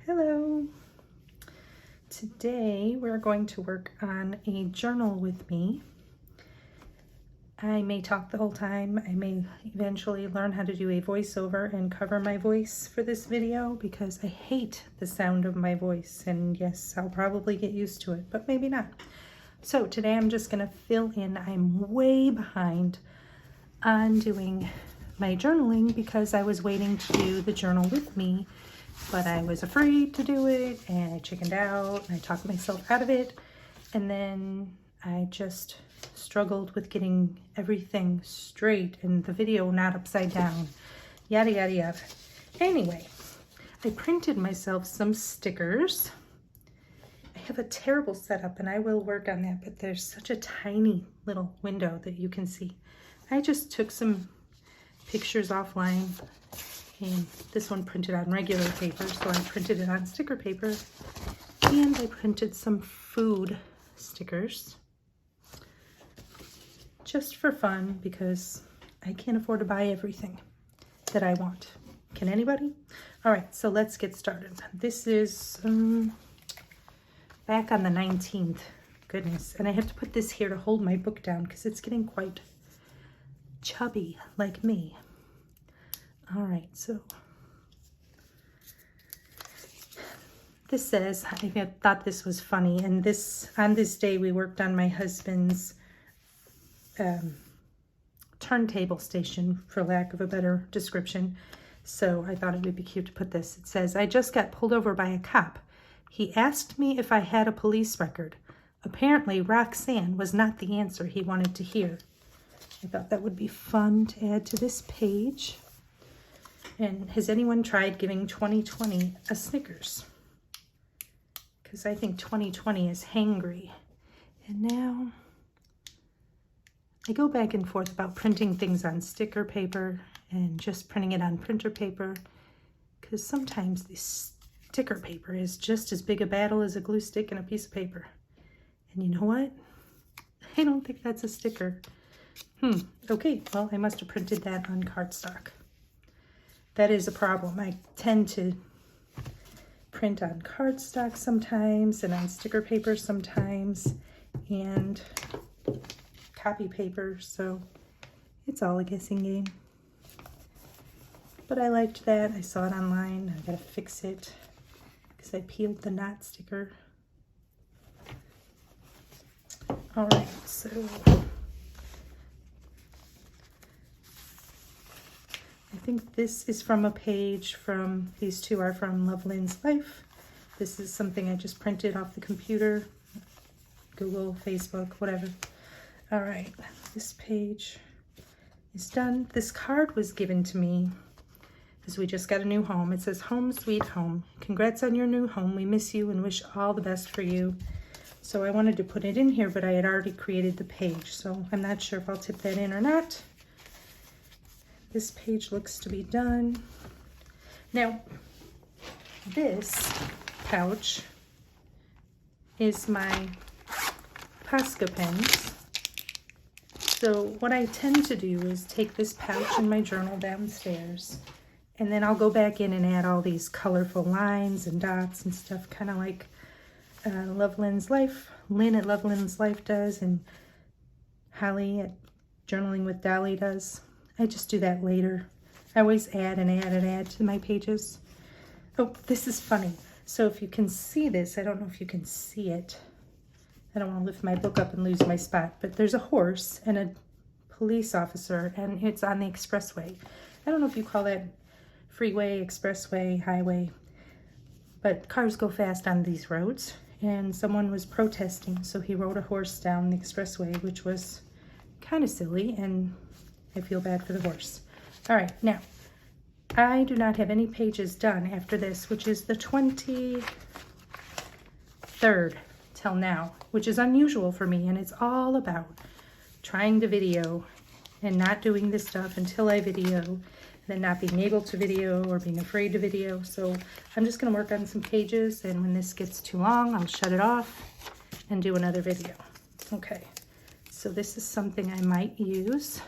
Hello. Today we're going to work on a journal with me. I may talk the whole time. I may eventually learn how to do a voiceover and cover my voice for this video because I hate the sound of my voice, and yes, I'll probably get used to it, but maybe not. So today I'm just going to fill in. I'm way behind on doing my journaling because I was waiting to do the journal with me, but I was afraid to do it and I chickened out and I talked myself out of it, and then I just struggled with getting everything straight and the video not upside down, yada yada yada. Anyway, I printed myself some stickers. I have a terrible setup and I will work on that, but there's such a tiny little window that you can see. I just took some pictures offline, and this one printed on regular paper, so I printed it on sticker paper, and I printed some food stickers just for fun because I can't afford to buy everything that I want. Can anybody? All right, so let's get started. This is back on the 19th. Goodness, and I have to put this here to hold my book down because it's getting quite chubby like me. All right, so this says, I thought this was funny, and on this day we worked on my husband's turntable station, for lack of a better description, so I thought it would be cute to put this. It says, I just got pulled over by a cop. He asked me if I had a police record. Apparently Roxanne was not the answer he wanted to hear. I thought that would be fun to add to this page. And has anyone tried giving 2020 a Snickers? Because I think 2020 is hangry. And now I go back and forth about printing things on sticker paper and just printing it on printer paper, because sometimes the sticker paper is just as big a battle as a glue stick and a piece of paper. And you know what? I don't think that's a sticker. Okay, well, I must have printed that on cardstock. That is a problem. I tend to print on cardstock sometimes and on sticker paper sometimes and copy paper, so it's all a guessing game. But I liked that. I saw it online. I gotta fix it because I peeled the knot sticker. All right, so I think this is from a page from, these two are from Loveland's Life. This is something I just printed off the computer, Google, Facebook, whatever. All right, this page is done. This card was given to me because we just got a new home. It says, Home Sweet Home. Congrats on your new home. We miss you and wish all the best for you. So I wanted to put it in here, but I had already created the page, so I'm not sure if I'll tip that in or not. This page looks to be done. Now, this pouch is my Posca pens. So what I tend to do is take this pouch in my journal downstairs, and then I'll go back in and add all these colorful lines and dots and stuff, kind of like Loveland's Life, Lynn at Loveland's Life does, and Holly at Journaling with Dolly does. I just do that later. I always add and add and add to my pages. Oh, this is funny. So if you can see this, I don't know if you can see it. I don't want to lift my book up and lose my spot, but there's a horse and a police officer, and it's on the expressway. I don't know if you call that freeway, expressway, highway, but cars go fast on these roads, and someone was protesting, so he rode a horse down the expressway, which was kind of silly, and I feel bad for the horse. All right, now, I do not have any pages done after this, which is the 23rd till now, which is unusual for me, and it's all about trying to video and not doing this stuff until I video, and then not being able to video or being afraid to video. So I'm just gonna work on some pages, and when this gets too long, I'll shut it off and do another video. Okay, so this is something I might use.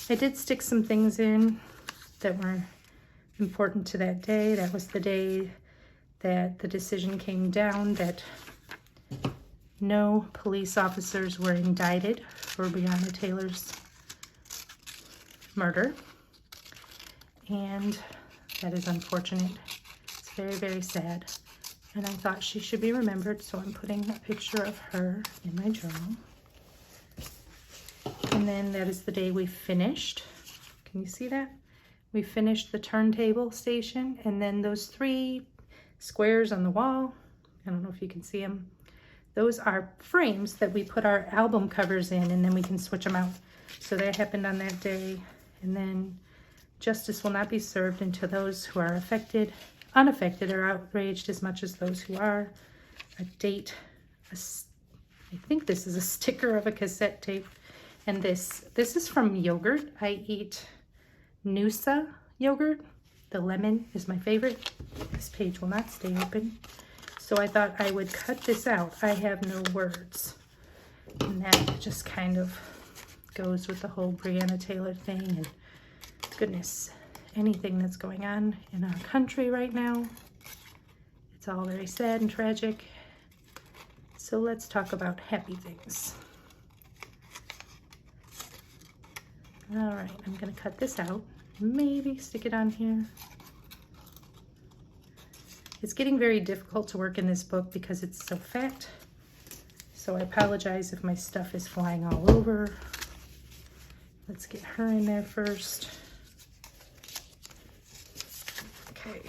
I did stick some things in that were important to that day. That was the day that the decision came down that no police officers were indicted for Breonna Taylor's murder. And that is unfortunate. It's very, very sad. And I thought she should be remembered, so I'm putting a picture of her in my journal. And then that is the day we finished. Can you see that? We finished the turntable station, and then those 3 squares on the wall, I don't know if you can see them, those are frames that we put our album covers in, and then we can switch them out. So that happened on that day. And then justice will not be served until those who are unaffected are outraged as much as those who are. A date, I think this is a sticker of a cassette tape. And this is from yogurt. I eat Noosa yogurt. The lemon is my favorite. This page will not stay open. So I thought I would cut this out. I have no words. And that just kind of goes with the whole Breonna Taylor thing. And goodness, anything that's going on in our country right now. It's all very sad and tragic. So let's talk about happy things. All right, I'm gonna cut this out. Maybe stick it on here. It's getting very difficult to work in this book because it's so fat. So I apologize if my stuff is flying all over. Let's get her in there first. Okay.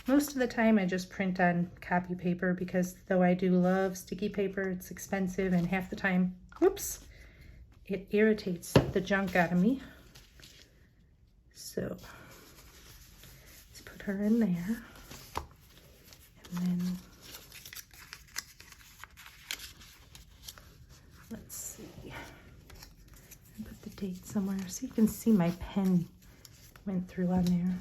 Most of the time I just print on copy paper because though I do love sticky paper, it's expensive, and half the time, whoops, it irritates the junk out of me. So let's put her in there. And then let's see. Put the date somewhere so you can see my pen went through on there.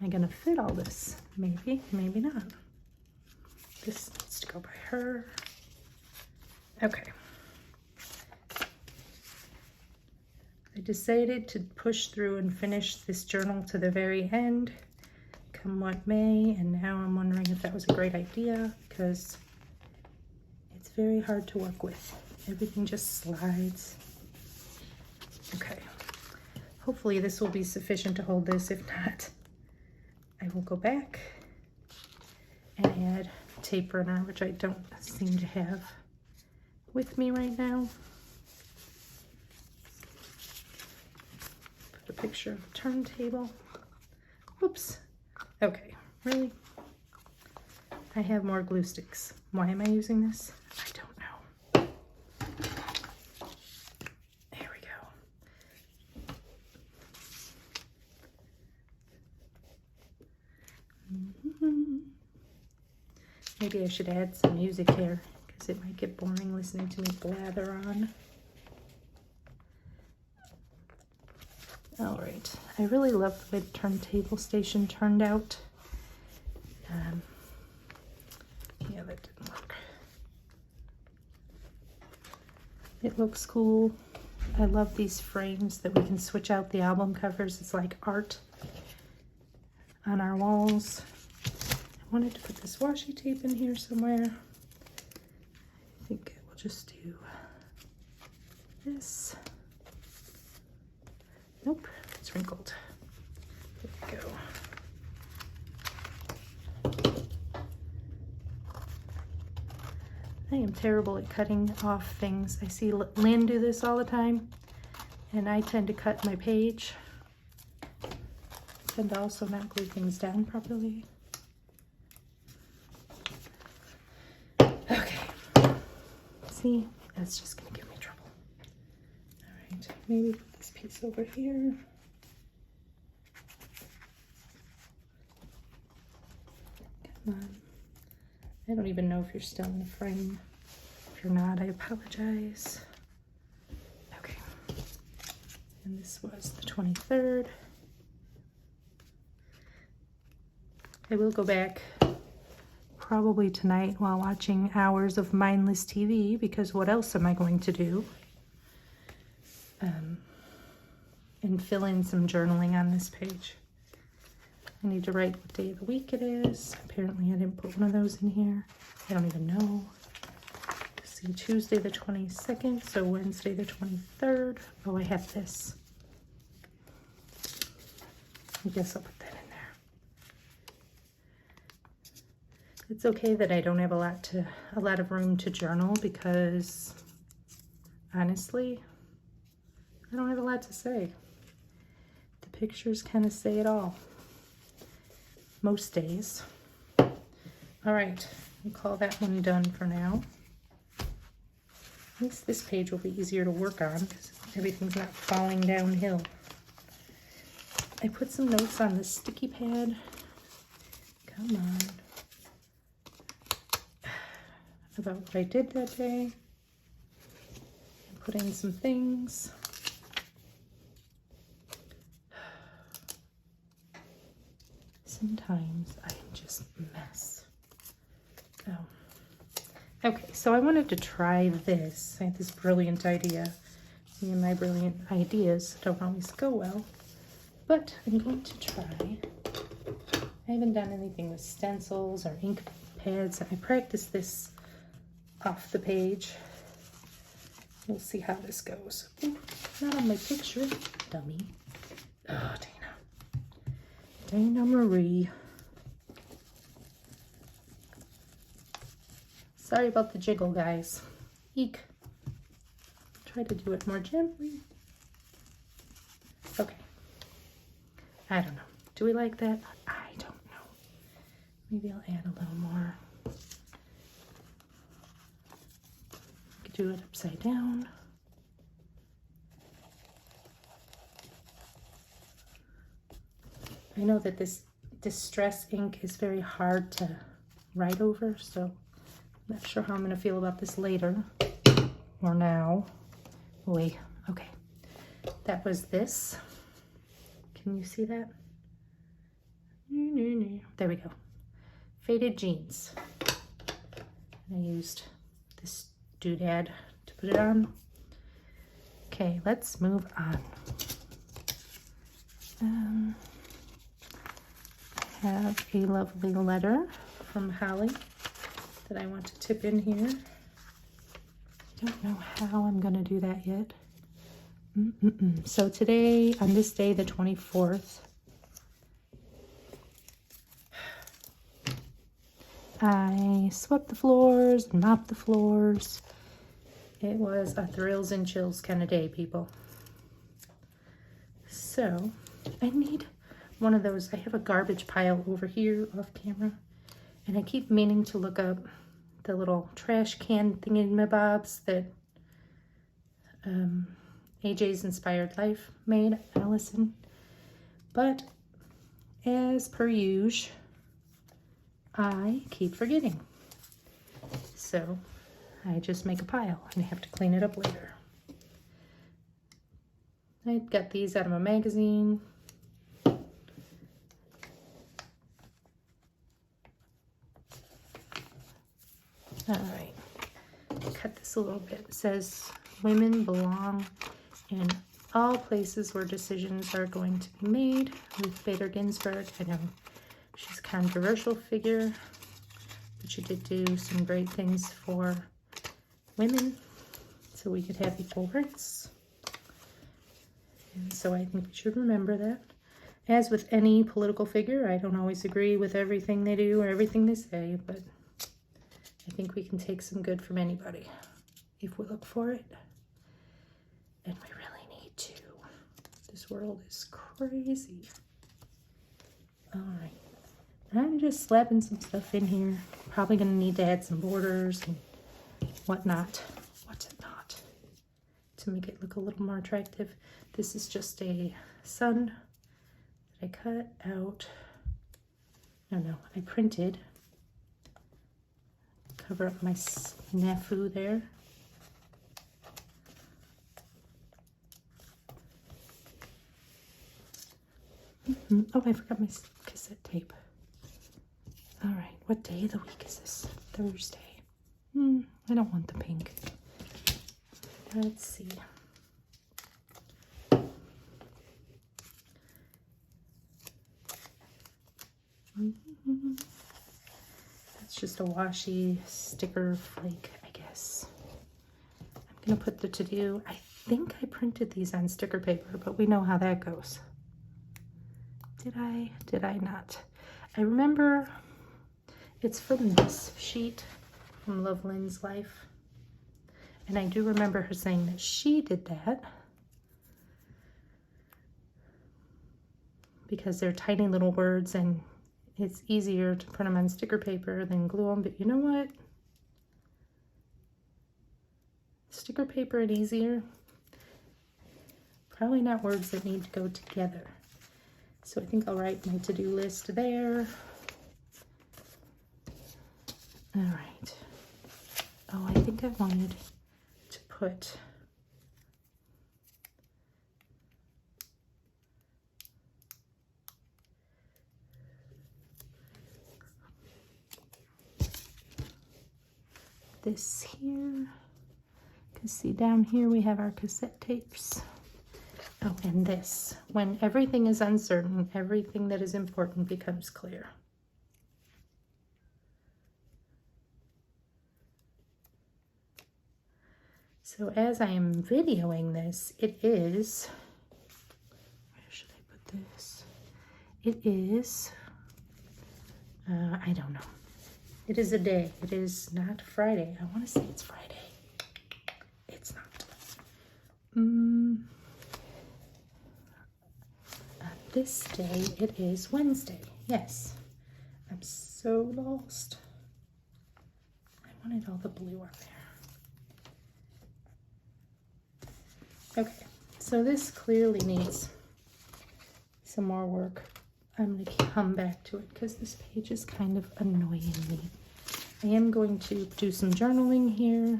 Am I gonna fit all this? Maybe, maybe not. This needs to go by her. Okay. I decided to push through and finish this journal to the very end, come what may, and now I'm wondering if that was a great idea because it's very hard to work with. Everything just slides. Okay. Hopefully this will be sufficient to hold this. If not, I will go back and add a tape runner, which I don't seem to have with me right now. Put a picture of a turntable. Whoops. Okay, really? I have more glue sticks. Why am I using this? I don't know. There we go. Maybe I should add some music here because it might get boring listening to me blather on. All right, I really love the way the turntable station turned out. Yeah, that didn't work. It looks cool. I love these frames that we can switch out the album covers. It's like art on our walls. I wanted to put this washi tape in here somewhere. I think we'll just do this. Nope, it's wrinkled. There we go. I am terrible at cutting off things. I see Lynn do this all the time, and I tend to cut my page. I tend to also not glue things down properly. Okay. See, that's just gonna give me trouble. All right, maybe put this piece over here. Come on. I don't even know if you're still in the frame. If you're not, I apologize. Okay. And this was the 23rd. I will go back probably tonight while watching hours of mindless TV, because what else am I going to do? And fill in some journaling on this page. I need to write what day of the week it is. Apparently I didn't put one of those in here. I don't even know. Let's see, Tuesday the 22nd, so Wednesday the 23rd. Oh, I have this. I guess I'll put that in there. It's okay that I don't have a lot of room to journal because honestly, I don't have a lot to say. The pictures kind of say it all. Most days. All right, we'll call that one done for now. At least this page will be easier to work on because everything's not falling downhill. I put some notes on the sticky pad. Come on. About what I did that day. I put in some things. Sometimes I just mess. Oh. Okay, so I wanted to try this. I had this brilliant idea. Me and my brilliant ideas don't always go well. But I'm going to try. I haven't done anything with stencils or ink pads. I practiced this off the page. We'll see how this goes. Ooh, not on my picture, dummy. Oh, Dana Marie. Sorry about the jiggle, guys. Eek. Try to do it more gently. Okay. I don't know. Do we like that? I don't know. Maybe I'll add a little more. I could do it upside down. I know that this distress ink is very hard to write over, so I'm not sure how I'm going to feel about this later or now. Wait, okay. That was this. Can you see that? There we go. Faded Jeans. I used this doodad to put it on. Okay, let's move on. I have a lovely letter from Holly that I want to tip in here. I don't know how I'm going to do that yet. So today, on this day, the 24th, I swept the floors and mopped the floors. It was a thrills and chills kind of day, people. So I need one of those. I have a garbage pile over here off camera, and I keep meaning to look up the little trash can thingamabobs that AJ's Inspired Life made, Allison. But as per usual, I keep forgetting. So I just make a pile and I have to clean it up later. I got these out of a magazine. All right, cut this a little bit. It says, women belong in all places where decisions are going to be made. Ruth Bader Ginsburg. I know she's a controversial figure, but she did do some great things for women so we could have equal rights. And so I think we should remember that. As with any political figure, I don't always agree with everything they do or everything they say, but I think we can take some good from anybody if we look for it. And we really need to. This world is crazy. All right. I'm just slapping some stuff in here. Probably going to need to add some borders and whatnot. What's not? To make it look a little more attractive. This is just a sun that I cut out. No, I printed. Cover up my snafu there. Oh, I forgot my cassette tape. All right, what day of the week is this? Thursday. I don't want the pink. Let's see. That's just a washi sticker flake, I guess. I'm gonna put the to-do. I think I printed these on sticker paper, but we know how that goes. Did I not? I remember it's from this sheet from Lovelin's Life. And I do remember her saying that she did that because they're tiny little words and it's easier to print them on sticker paper than glue them. But you know what? Sticker paper and easier. Probably not words that need to go together. So I think I'll write my to-do list there. All right. Oh, I think I wanted to put this here. You can see down here we have our cassette tapes. Oh, and this. When everything is uncertain, everything that is important becomes clear. So as I am videoing this, it is, where should I put this? It is, I don't know. It is a day. It is not Friday. I want to say it's Friday. It's not. This day, it is Wednesday. Yes. I'm so lost. I wanted all the blue on there. Okay, so this clearly needs some more work. I'm going to come back to it because this page is kind of annoying me. I am going to do some journaling here,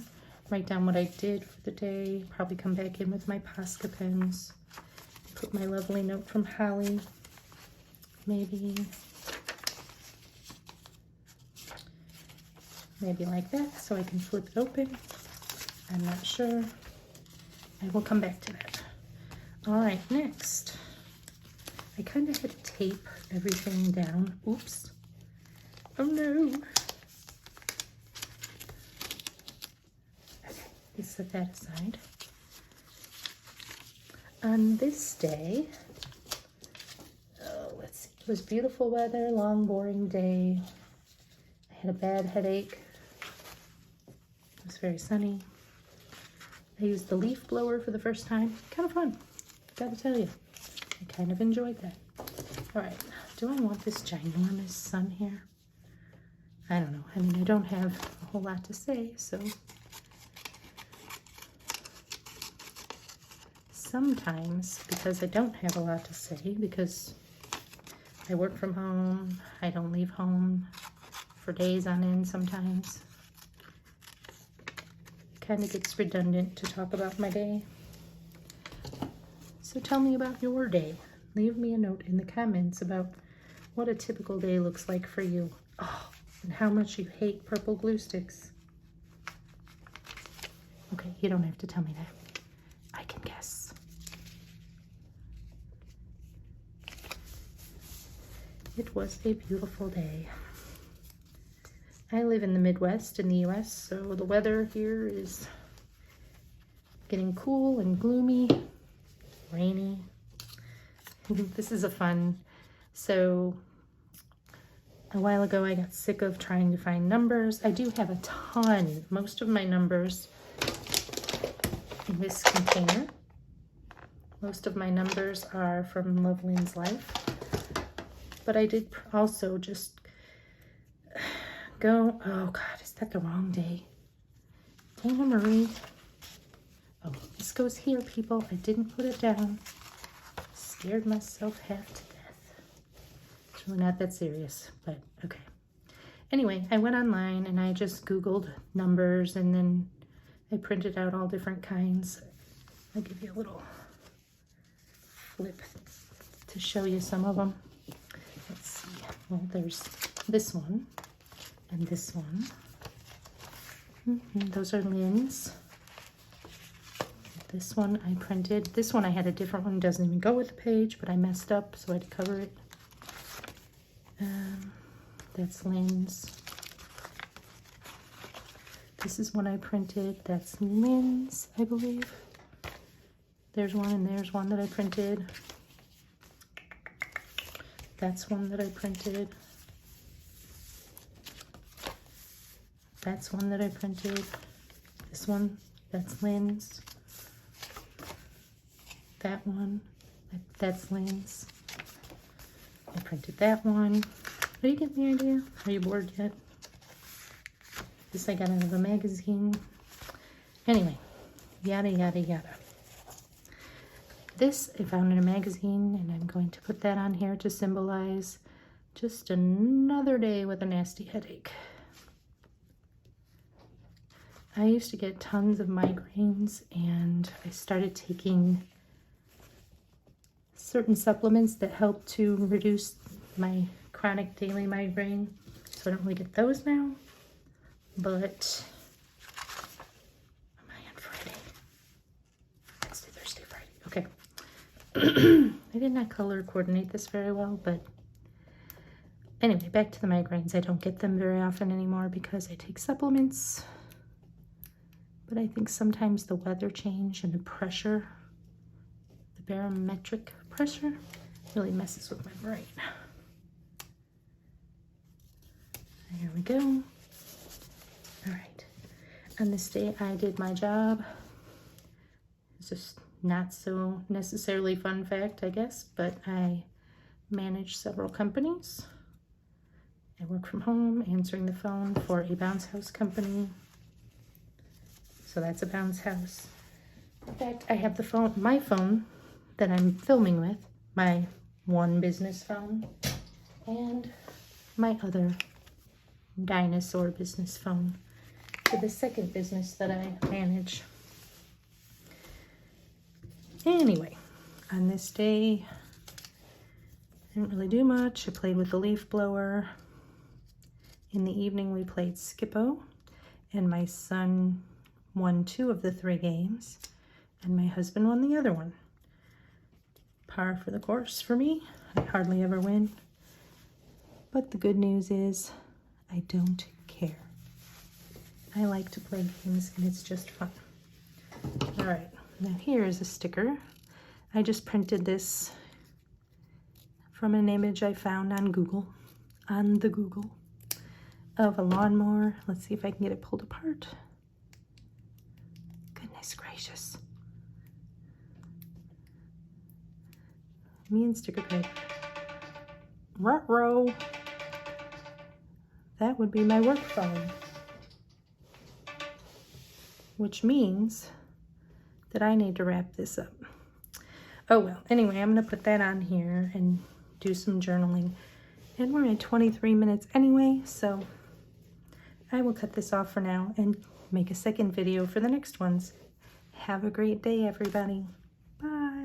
write down what I did for the day, probably come back in with my Posca pens, put my lovely note from Holly, maybe like that so I can flip it open. I'm not sure. I will come back to that. All right, next. I kind of had to tape everything down. Oops. Oh no. Okay, let's set that aside. On this day, let's see, it was beautiful weather, long, boring day. I had a bad headache. It was very sunny. I used the leaf blower for the first time. Kind of fun, gotta tell you. I kind of enjoyed that. All right, do I want this ginormous sun here? I don't know. I mean, I don't have a whole lot to say, so. Sometimes, because I don't have a lot to say, because I work from home, I don't leave home for days on end sometimes. It kind of gets redundant to talk about my day. So tell me about your day. Leave me a note in the comments about what a typical day looks like for you. Oh, and how much you hate purple glue sticks. Okay, you don't have to tell me that. I can guess. It was a beautiful day. I live in the Midwest in the US, so the weather here is getting cool and gloomy, rainy. This is a fun. So a while ago I got sick of trying to find numbers. I do have a ton, most of my numbers in this container. Most of my numbers are from Lovelin's Life. But I did also just go, oh God, is that the wrong day? Dana Marie. Oh, this goes here, people. I didn't put it down. Scared myself half to death. It's really not that serious, but okay. Anyway, I went online and I just Googled numbers and then I printed out all different kinds. I'll give you a little flip to show you some of them. Let's see. Well, there's this one and this one. Those are Lynn's. This one I printed. This one I had a different one. Doesn't even go with the page, but I messed up, so I had to cover it. That's Lynn's. This is one I printed. That's Lynn's, I believe. There's one and there's one that I printed. That's one that I printed. That's one that I printed. This one, that's Lynn's. That one, that's Lynn's. I printed that one. Are you getting the idea? Are you bored yet? This I got out of a magazine. Anyway, yada, yada, yada. This I found in a magazine, and I'm going to put that on here to symbolize just another day with a nasty headache. I used to get tons of migraines, and I started taking certain supplements that help to reduce my chronic daily migraine. So I don't really get those now, but am I on Friday? Wednesday, Thursday, Friday. Okay. I did not color coordinate this very well, but anyway, back to the migraines. I don't get them very often anymore because I take supplements, but I think sometimes the weather change and the pressure, the barometric pressure, really messes with my brain. There we go. All right. On this day, I did my job. It's just not so necessarily fun fact, I guess, but I manage several companies. I work from home, answering the phone for a bounce house company. So that's a bounce house. In fact, I have the phone, my phone that I'm filming with, my one business phone, and my other dinosaur business phone for the second business that I manage. Anyway, on this day, I didn't really do much. I played with the leaf blower. In the evening, we played Skippo, and my son won 2 of the 3 games, and my husband won the other one. Par for the course for me. I hardly ever win. But the good news is I don't care. I like to play games, and it's just fun. All right, now here is a sticker. I just printed this from an image I found on Google, of a lawnmower. Let's see if I can get it pulled apart. Goodness gracious. Me and sticker paper. Ruh-roh. That would be my work phone. Which means that I need to wrap this up. Oh well, anyway, I'm going to put that on here and do some journaling. And we're at 23 minutes anyway, so I will cut this off for now and make a second video for the next ones. Have a great day, everybody. Bye.